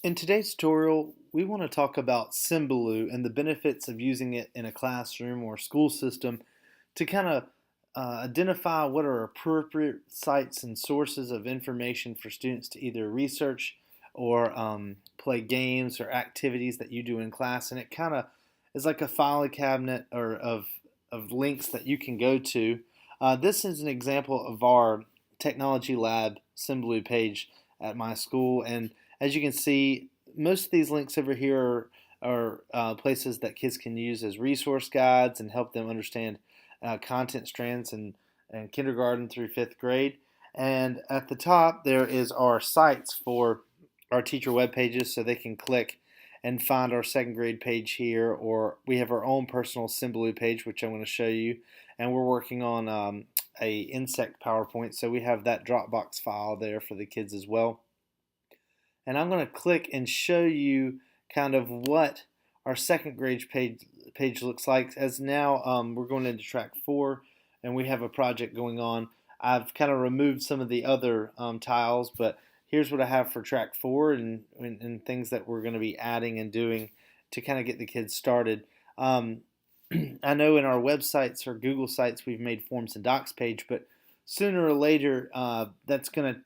In today's tutorial, we want to talk about symbaloo and the benefits of using it in a classroom or school system to kind of identify what are appropriate sites and sources of information for students to either research or play games or activities that you do in class. And it kind of is like a file cabinet or of links that you can go to. This is an example of our technology lab symbaloo page at my school, and as you can see, most of these links over here are places that kids can use as resource guides and help them understand content strands in kindergarten through fifth grade. And at the top, there is our sites for our teacher web pages, so they can click and find our second grade page here, or we have our own personal symbaloo page, which I'm going to show you. And we're working on a insect PowerPoint, so we have that Dropbox file there for the kids as well. And I'm going to click and show you kind of what our second grade page looks like, as now we're going into track 4 and we have a project going on. I've kind of removed some of the other tiles, but here's what I have for track 4 and things that we're going to be adding and doing to kind of get the kids started. I know in our websites or Google sites we've made forms and docs page, but sooner or later that's going to,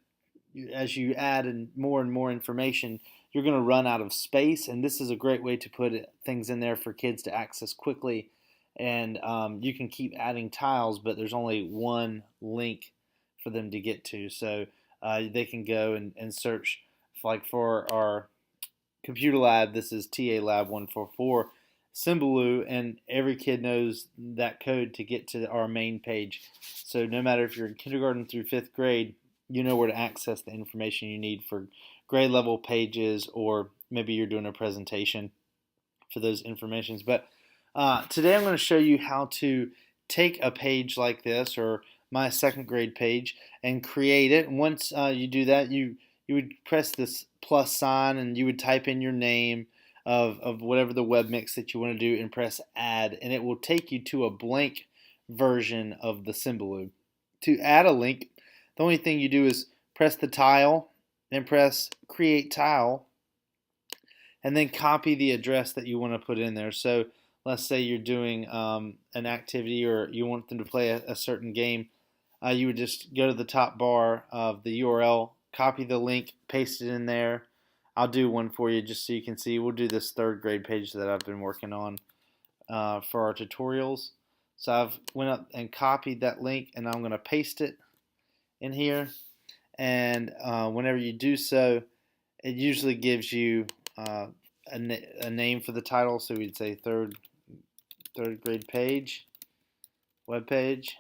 as you add and more information, you're going to run out of space, and this is a great way to put things in there for kids to access quickly. And you can keep adding tiles, but there's only one link for them to get to, so they can go and search. Like for our computer lab, this is TA Lab 144 symbaloo, and every kid knows that code to get to our main page. So no matter if you're in kindergarten through fifth grade, you know where to access the information you need for grade level pages, or maybe you're doing a presentation for those informations. But today I'm going to show you how to take a page like this, or my second grade page, and create it. And once you do that, you would press this plus sign and you would type in your name of whatever the web mix that you want to do and press add, and it will take you to a blank version of the symbaloo. To add a link, the only thing you do is press the tile and press create tile, and then copy the address that you want to put in there. So let's say you're doing an activity or you want them to play a certain game. You would just go to the top bar of the URL, copy the link, paste it in there. I'll do one for you just so you can see. We'll do this third grade page that I've been working on for our tutorials. So I've went up and copied that link, and I'm going to paste it in here. And whenever you do so, it usually gives you a name for the title. So we'd say third grade page, web page,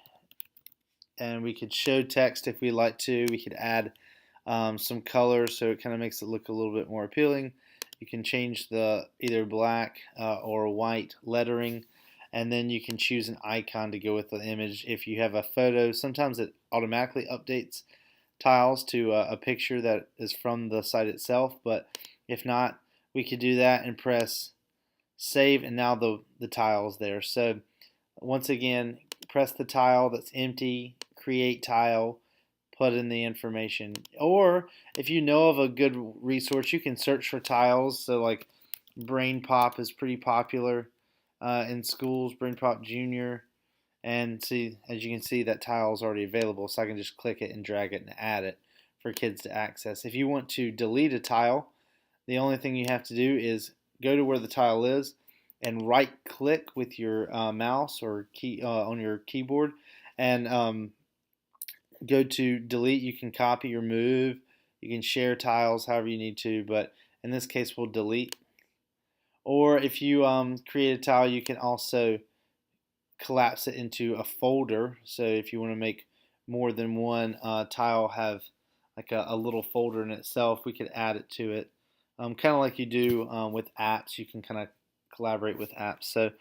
and we could show text if we like to. We could add some color so it kind of makes it look a little bit more appealing. You can change the either black or white lettering, and then you can choose an icon to go with the image. If you have a photo, sometimes it automatically updates tiles to a picture that is from the site itself, but if not, we could do that and press save, and now the tile is there. So once again, press the tile that's empty, create tile, put in the information. Or if you know of a good resource, you can search for tiles. So like Brain Pop is pretty popular in schools, Brain Pop Junior. And see, as you can see, that tile is already available, so I can just click it and drag it and add it for kids to access. If you want to delete a tile, the only thing you have to do is go to where the tile is and right click with your mouse or key on your keyboard, and go to delete. You can copy or move, you can share tiles however you need to, but in this case we'll delete. Or if you create a tile, you can also collapse it into a folder. So if you want to make more than one tile have like a little folder in itself, we could add it to it. Kind of like you do with apps. You can kind of collaborate with apps. So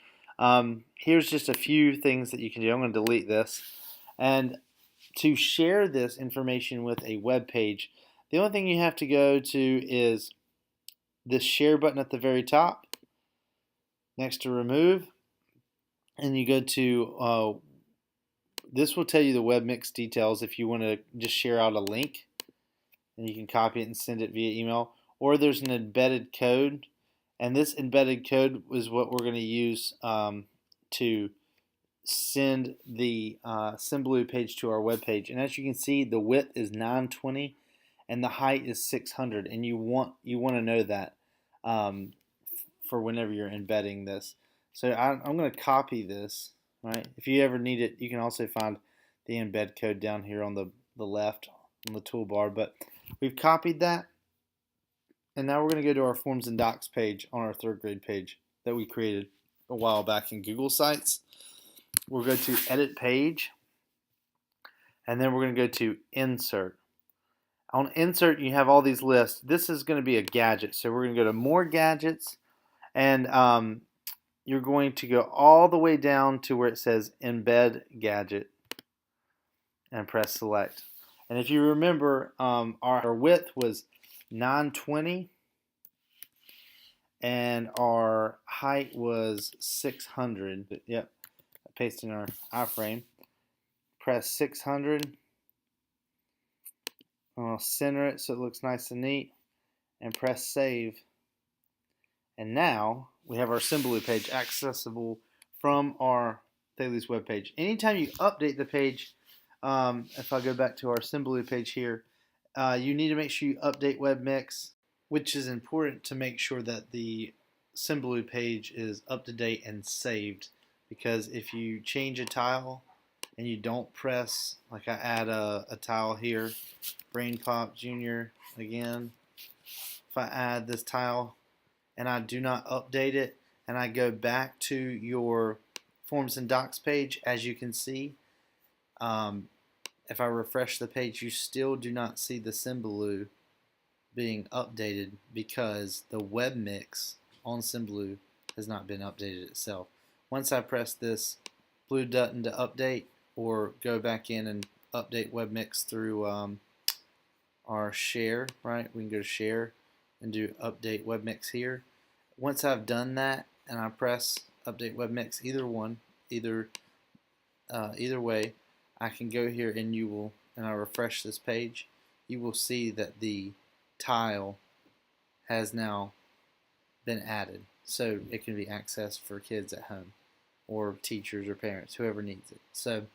here's just a few things that you can do. I'm going to delete this. And to share this information with a web page, the only thing you have to go to is this share button at the very top next to remove, and you go to this will tell you the web mix details if you want to just share out a link, and you can copy it and send it via email, or there's an embedded code, and this embedded code is what we're going to use to send the symbaloo page to our web page. And as you can see, the width is 920 and the height is 600, and you want to know that um, for whenever you're embedding this. So I'm going to copy this. Right? If you ever need it, you can also find the embed code down here on the left on the toolbar. But we've copied that, and now we're going to go to our Forms and Docs page on our 3rd grade page that we created a while back in Google Sites. We'll go to Edit Page, and then we're going to go to Insert. On Insert, you have all these lists. This is going to be a gadget, so we're going to go to More Gadgets, and you're going to go all the way down to where it says Embed Gadget and press Select. And if you remember, our width was 920 and our height was 600. Yep, paste in our iframe. Press 600. I'll center it so it looks nice and neat, and press Save. And now we have our symbaloo page accessible from our Thales web page. Anytime you update the page, if I go back to our symbaloo page here, you need to make sure you update webmix, which is important to make sure that the symbaloo page is up to date and saved. Because if you change a tile and you don't press, like I add a tile here, Brain Pop Jr. again, if I add this tile and I do not update it, and I go back to your Forms and Docs page, as you can see, if I refresh the page, you still do not see the symbaloo being updated because the web mix on symbaloo has not been updated itself. Once I press this blue button to update, or go back in and update web mix through our share, right? We can go to share and do update web mix here. Once I've done that and I press update web mix, either way, I can go here and I refresh this page, you will see that the tile has now been added, so it can be accessed for kids at home or teachers or parents, whoever needs it. So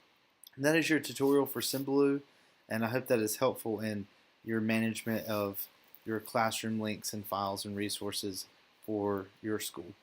that is your tutorial for symbaloo, and I hope that is helpful in your management of your classroom links and files and resources for your school.